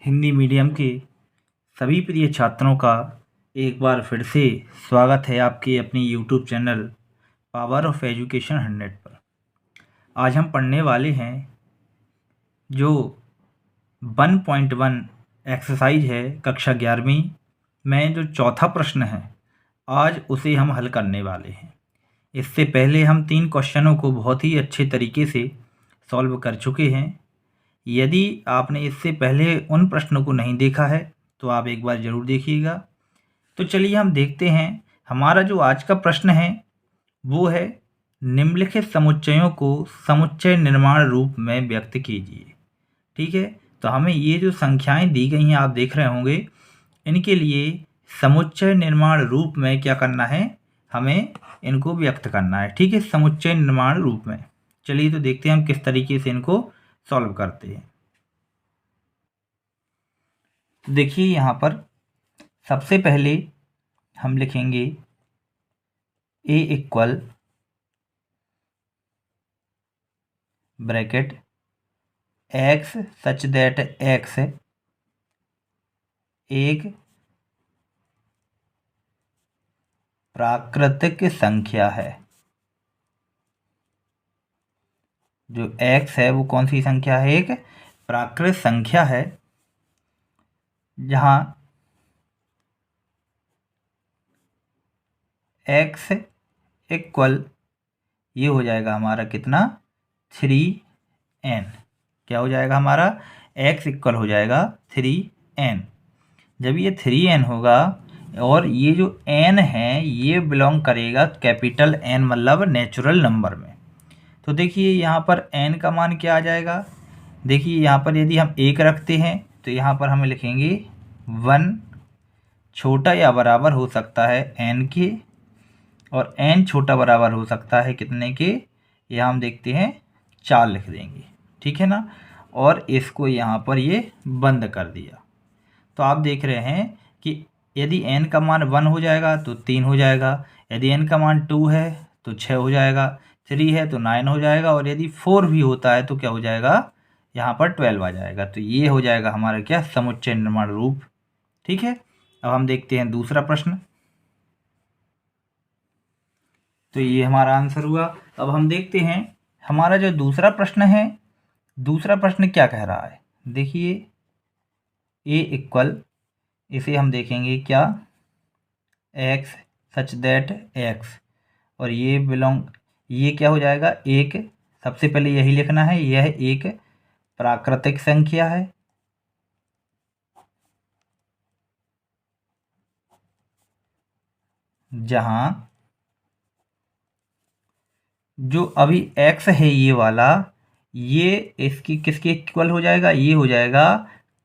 Hindi medium के सभी प्रिय छात्रों का एक बार फिर से स्वागत है आपके अपनी YouTube channel power of education 100 पर। आज हम पढ़ने वाले हैं जो 1.1 एक्सरसाइज है कक्षा 11वीं में जो चौथा प्रश्न है, आज उसे हम हल करने वाले हैं। इससे पहले हम 3 क्वेश्चनों को बहुत ही अच्छे तरीके से सॉल्व कर चुके हैं। यदि आपने इससे पहले उन प्रश्नों को नहीं देखा है तो आप एक बार ज़रूर देखिएगा। तो चलिए हम देखते हैं। हमारा जो आज का प्रश्न है वो है, निम्नलिखित समुच्चयों को समुच्चय निर्माण रूप में व्यक्त कीजिए। ठीक है, तो हमें ये जो संख्याएं दी गई हैं आप देख रहे होंगे, इनके लिए समुच्चय निर्माण रूप में क्या करना है, हमें इनको व्यक्त करना है। ठीक है, समुच्चय निर्माण रूप में। चलिए तो देखते हैं हम किस तरीके से इनको सॉल्व करते हैं। तो देखिए यहाँ पर सबसे पहले हम लिखेंगे a equal bracket x such that x एक प्राकृतिक संख्या है। जो x है वो कौन सी संख्या है, एक प्राकृतिक संख्या है, जहाँ x इक्वल ये हो जाएगा हमारा कितना 3n। क्या हो जाएगा हमारा, x इक्वल हो जाएगा 3n। जब ये 3n होगा और ये जो n है ये बिलोंग करेगा कैपिटल n मतलब नेचुरल नंबर में। तो देखिए यहाँ पर n का मान क्या आ जाएगा। देखिए यहाँ पर यदि हम 1 रखते हैं तो यहाँ पर हमें लिखेंगे 1 छोटा या बराबर हो सकता है n के, और n छोटा बराबर हो सकता है कितने के, यहाँ हम देखते हैं 4 लिख देंगे। ठीक है ना, और इसको यहाँ पर ये बंद कर दिया। तो आप देख रहे हैं कि यदि n का मान 1 हो जाएगा तो 3 हो जाएगा, यदि n का मान 2 है तो 6 हो जाएगा, 3 है तो 9 हो जाएगा, और यदि 4 भी होता है तो क्या हो जाएगा, यहाँ पर 12 आ जाएगा। तो ये हो जाएगा हमारा क्या, समुच्चय निर्माण रूप। ठीक है, अब हम देखते हैं दूसरा प्रश्न। तो ये हमारा आंसर हुआ। अब हम देखते हैं हमारा जो दूसरा प्रश्न है, दूसरा प्रश्न क्या कह रहा है। देखिए a इक्वल, इसे हम देखेंगे क्या, x सच दैट x, और ये बिलोंग, ये क्या हो जाएगा, एक, सबसे पहले यही लिखना है, यह एक प्राकृतिक संख्या है, जहां जो अभी x है ये वाला, ये इसकी किसके इक्वल हो जाएगा, ये हो जाएगा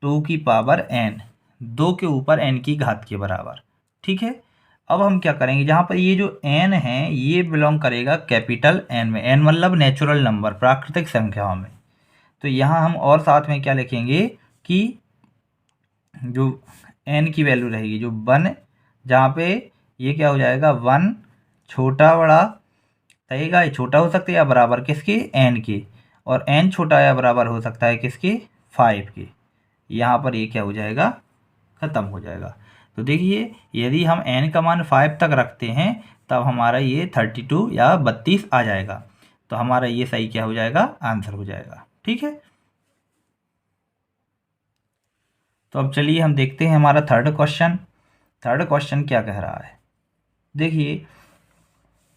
2 की पावर n, 2 के ऊपर n की घात के बराबर। ठीक है, अब हम क्या करेंगे, जहाँ पर ये जो n है ये बिलोंग करेगा कैपिटल n में, n मतलब नेचुरल नंबर प्राकृतिक संख्याओं में। तो यहाँ हम और साथ में क्या लिखेंगे कि जो n की वैल्यू रहेगी जो 1, जहाँ पे ये क्या हो जाएगा 1 छोटा बड़ा रहेगा, ये छोटा हो सकता है या बराबर किसके, n के, और n छोटा या बराबर हो सकता है किसके, 5 के। यहाँ पर ये क्या हो जाएगा, ख़त्म हो जाएगा। तो देखिए यदि हम n का मान 5 तक रखते हैं तब हमारा ये 32 या 32 आ जाएगा। तो हमारा ये सही क्या हो जाएगा, आंसर हो जाएगा। ठीक है, तो अब चलिए हम देखते हैं हमारा थर्ड क्वेश्चन। थर्ड क्वेश्चन क्या कह रहा है। देखिए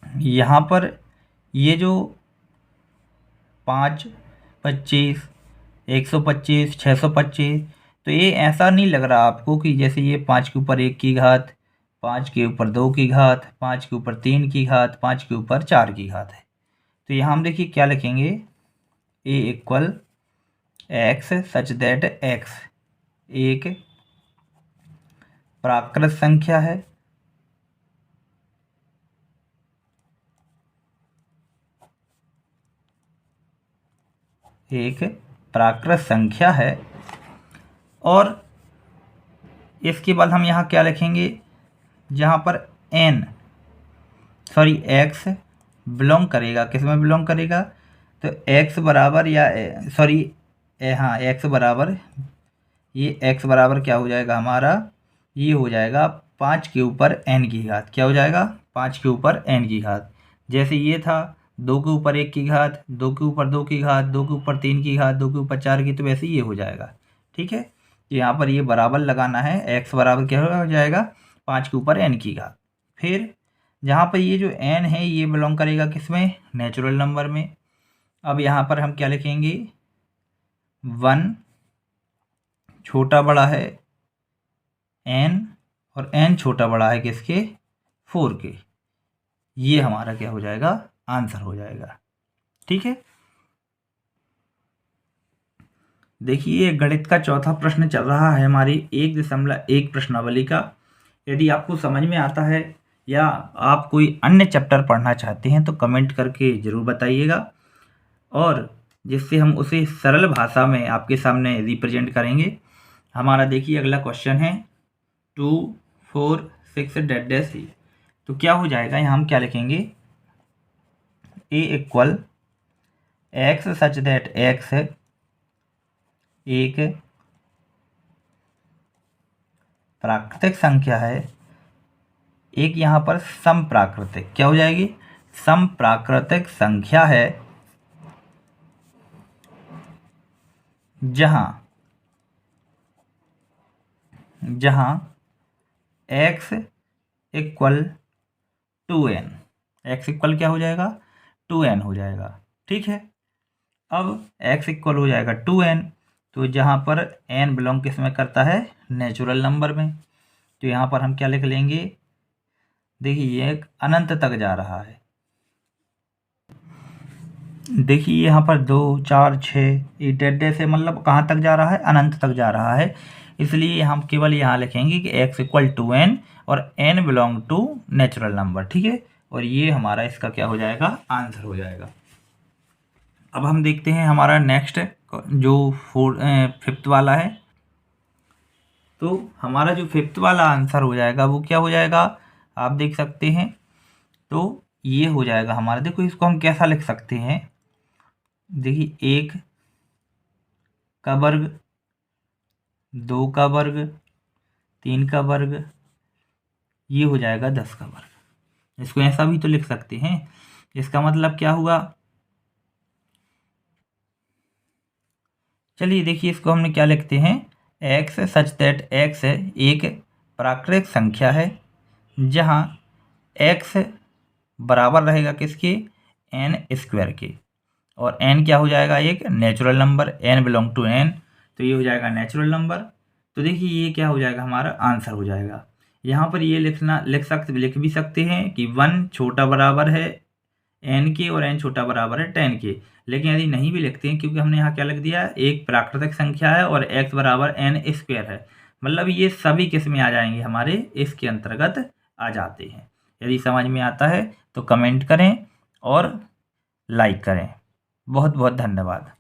यहाँ पर ये जो 5, 25, 125, 625, तो ये ऐसा नहीं लग रहा आपको कि जैसे ये 5 के ऊपर 1 की घात, 5 के ऊपर 2 की घात, 5 के ऊपर 3 की घात, 5 के ऊपर 4 की घात है। तो यहाँ हम देखिए क्या लिखेंगे, a equal x such that x एक प्राकृत संख्या है, एक प्राकृत संख्या है, और इसके बाद हम यहाँ क्या लिखेंगे, जहाँ पर x बिलोंग करेगा, किस में बिलोंग करेगा, तो x बराबर या हाँ x बराबर ये x बराबर क्या हो जाएगा हमारा, ये हो जाएगा 5 के ऊपर n की घात। क्या हो जाएगा, 5 के ऊपर n की घात। जैसे ये था 2 के ऊपर 1 की घात, 2 के ऊपर 2 की घात, 2 के ऊपर 3 की घात, 2 के ऊपर 4 की, तो वैसे ये हो जाएगा। ठीक है, तो यहाँ पर ये बराबर लगाना है, x बराबर क्या हो जाएगा 5 के ऊपर n की घात। फिर जहाँ पर ये जो n है ये बिलोंग करेगा किसमें, नेचुरल नंबर में। अब यहाँ पर हम क्या लिखेंगे, 1 छोटा बड़ा है n और n छोटा बड़ा है किसके, 4 के। ये हमारा क्या हो जाएगा, आंसर हो जाएगा। ठीक है, देखिए गणित का चौथा प्रश्न चल रहा है हमारी 1.1 प्रश्नावली का। यदि आपको समझ में आता है या आप कोई अन्य चैप्टर पढ़ना चाहते हैं तो कमेंट करके ज़रूर बताइएगा, और जिससे हम उसे सरल भाषा में आपके सामने रिप्रेजेंट करेंगे। हमारा देखिए अगला क्वेश्चन है 2, 4, 6 डैश सी। तो क्या हो जाएगा, यहाँ हम क्या लिखेंगे, a equal x such that x एक प्राकृतिक संख्या है, एक यहाँ पर सम प्राकृतिक, क्या हो जाएगी, सम प्राकृतिक संख्या है, जहाँ x equal 2n, x equal क्या हो जाएगा, 2n हो जाएगा। ठीक है, अब x इक्वल हो जाएगा 2n, तो जहाँ पर n बिलोंग किस में करता है, नेचुरल नंबर में। तो यहाँ पर हम क्या लिख लेंगे, देखिए ये एक अनंत तक जा रहा है। देखिए यहाँ पर 2, 4, 6 ये डेड से मतलब कहाँ तक जा रहा है, अनंत तक जा रहा है। इसलिए हम केवल यहाँ लिखेंगे कि x इक्वल 2n और n belong to natural number. ठीक है, और ये हमारा इसका क्या हो जाएगा, आंसर हो जाएगा। अब हम देखते हैं हमारा नेक्स्ट जो 5th वाला है। तो हमारा जो 5th वाला आंसर हो जाएगा वो क्या हो जाएगा, आप देख सकते हैं। तो ये हो जाएगा हमारा, देखो इसको हम कैसा लिख सकते हैं, देखिए 1 का वर्ग, 2 का वर्ग, 3 का वर्ग, ये हो जाएगा 10 का वर्ग। इसको ऐसा भी तो लिख सकते हैं। इसका मतलब क्या हुआ, चलिए देखिए इसको हमने क्या लिखते हैं, x सच दैट x एक प्राकृतिक संख्या है, जहाँ x बराबर रहेगा किसके, n स्क्वायर के, और n क्या हो जाएगा, एक natural number, n belong to n, तो ये हो जाएगा नेचुरल नंबर। तो देखिए ये क्या हो जाएगा, हमारा आंसर हो जाएगा। यहाँ पर ये लिख भी सकते हैं कि 1 छोटा बराबर है n के और n छोटा बराबर है 10 के। लेकिन यदि नहीं भी लिखते हैं, क्योंकि हमने यहाँ क्या लिख दिया, एक प्राकृतिक संख्या है और x बराबर n स्क्वायर है, मतलब ये सभी किस में आ जाएंगे, हमारे इसके अंतर्गत आ जाते हैं। यदि समझ में आता है तो कमेंट करें और लाइक करें। बहुत बहुत धन्यवाद।